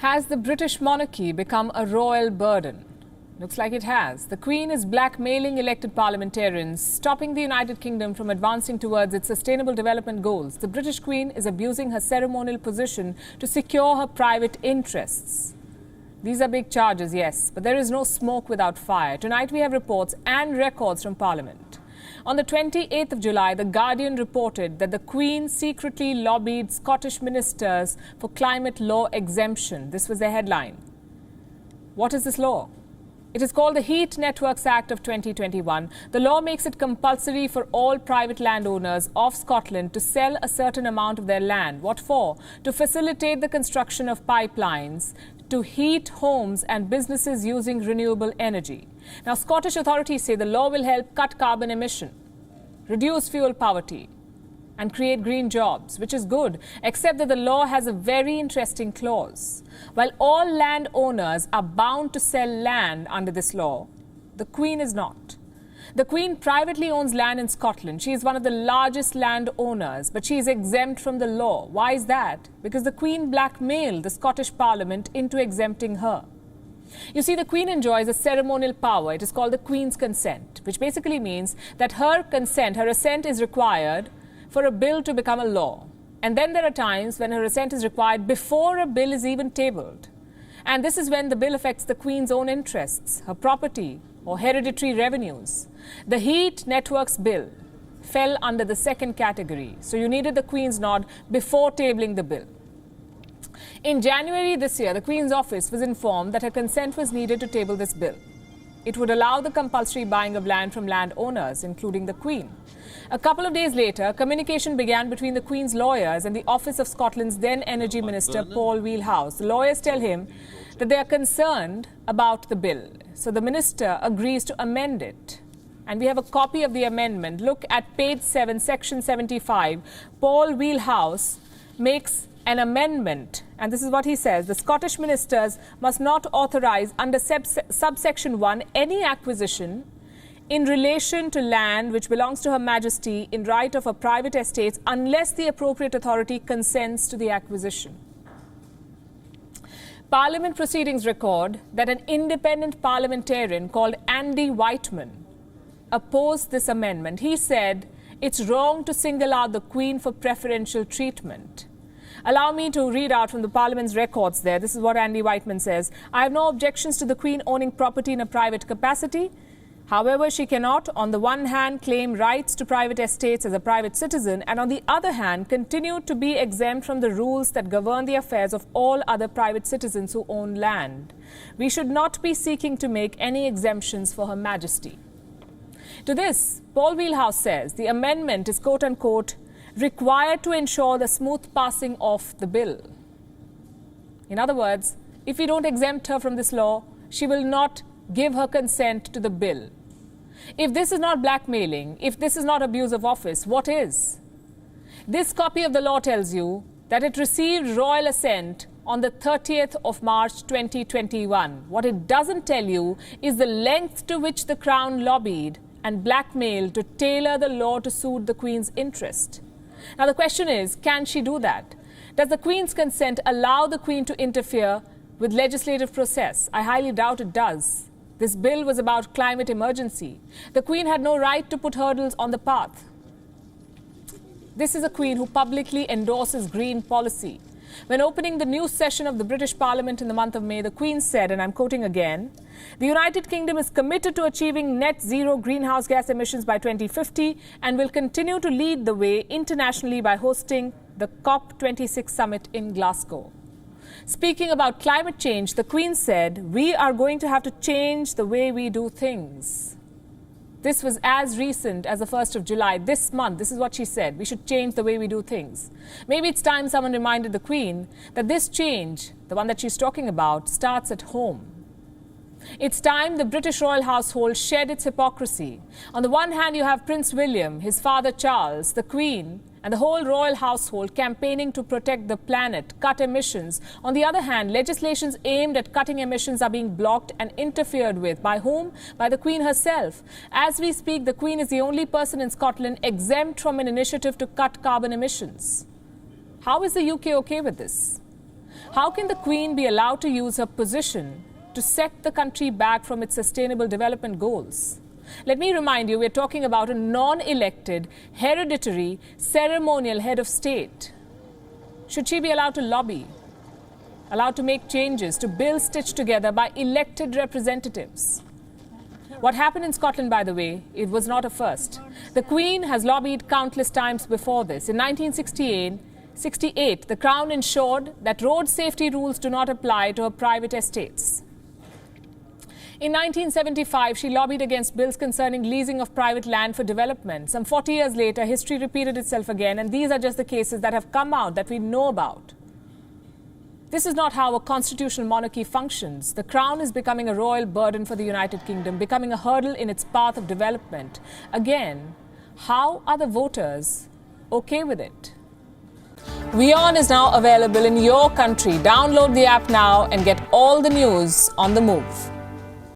Has the British monarchy become a royal burden? Looks like it has. The Queen is blackmailing elected parliamentarians, stopping the United Kingdom from advancing towards its sustainable development goals. The British Queen is abusing her ceremonial position to secure her private interests. These are big charges, yes, but there is no smoke without fire. Tonight we have reports and records from Parliament. On the 28th of July, The Guardian reported that the Queen secretly lobbied Scottish ministers for climate law exemption. This was their headline. What is this law? It is called the Heat Networks Act of 2021. The law makes it compulsory for all private landowners of Scotland to sell a certain amount of their land. What for? To facilitate the construction of pipelines to heat homes and businesses using renewable energy. Now, Scottish authorities say the law will help cut carbon emission, reduce fuel poverty, and create green jobs, which is good, except that the law has a very interesting clause. While all landowners are bound to sell land under this law, the Queen is not. The Queen privately owns land in Scotland. She is one of the largest landowners, but she is exempt from the law. Why is that? Because the Queen blackmailed the Scottish Parliament into exempting her. You see, the Queen enjoys a ceremonial power. It is called the Queen's consent, which basically means that her assent is required for a bill to become a law. And then there are times when her assent is required before a bill is even tabled. And this is when the bill affects the Queen's own interests, her property, or hereditary revenues. The Heat Networks Bill fell under the second category, so you needed the Queen's nod before tabling the bill. In January this year, the Queen's office was informed that her consent was needed to table this bill. It would allow the compulsory buying of land from landowners, including the Queen. A couple of days later, communication began between the Queen's lawyers and the office of Scotland's then Energy Minister, Paul Wheelhouse. The lawyers tell him that they are concerned about the bill. So the minister agrees to amend it. And we have a copy of the amendment. Look at page 7, section 75. Paul Wheelhouse makes an amendment. And this is what he says. The Scottish ministers must not authorise under subsection 1 any acquisition in relation to land which belongs to Her Majesty in right of her private estates unless the appropriate authority consents to the acquisition. Parliament proceedings record that an independent parliamentarian called Andy Whiteman opposed this amendment. He said it's wrong to single out the Queen for preferential treatment. Allow me to read out from the Parliament's records there. This is what Andy Whiteman says. I have no objections to the Queen owning property in a private capacity. However, she cannot, on the one hand, claim rights to private estates as a private citizen, and on the other hand, continue to be exempt from the rules that govern the affairs of all other private citizens who own land. We should not be seeking to make any exemptions for Her Majesty. To this, Paul Wheelhouse says the amendment is, quote-unquote, required to ensure the smooth passing of the bill. In other words, if we don't exempt her from this law, she will not give her consent to the bill. If this is not blackmailing, if this is not abuse of office, what is? This copy of the law tells you that it received royal assent on the 30th of March 2021. What it doesn't tell you is the length to which the Crown lobbied and blackmailed to tailor the law to suit the Queen's interest. Now the question is, can she do that? Does the Queen's consent allow the Queen to interfere with legislative process? I highly doubt it does. This bill was about climate emergency. The Queen had no right to put hurdles on the path. This is a Queen who publicly endorses green policy. When opening the new session of the British Parliament in the month of May, the Queen said, and I'm quoting again, the United Kingdom is committed to achieving net zero greenhouse gas emissions by 2050 and will continue to lead the way internationally by hosting the COP26 summit in Glasgow. Speaking about climate change, the Queen said, we are going to have to change the way we do things. This was as recent as the 1st of July, this month. This is what she said. We should change the way we do things. Maybe it's time someone reminded the Queen that this change, the one that she's talking about, starts at home. It's time the British royal household shed its hypocrisy. On the one hand, you have Prince William, his father Charles, the Queen, and the whole royal household campaigning to protect the planet, cut emissions. On the other hand, legislations aimed at cutting emissions are being blocked and interfered with. By whom? By the Queen herself. As we speak, the Queen is the only person in Scotland exempt from an initiative to cut carbon emissions. How is the UK okay with this? How can the Queen be allowed to use her position to set the country back from its sustainable development goals? Let me remind you, we're talking about a non-elected, hereditary, ceremonial head of state. Should she be allowed to lobby, allowed to make changes to bills stitched together by elected representatives? What happened in Scotland, by the way, it was not a first. The Queen has lobbied countless times before this. In 1968, the Crown ensured that road safety rules do not apply to her private estates. In 1975, she lobbied against bills concerning leasing of private land for development. Some 40 years later, history repeated itself again, and these are just the cases that have come out that we know about. This is not how a constitutional monarchy functions. The Crown is becoming a royal burden for the United Kingdom, becoming a hurdle in its path of development. Again, how are the voters okay with it? WION is now available in your country. Download the app now and get all the news on the move.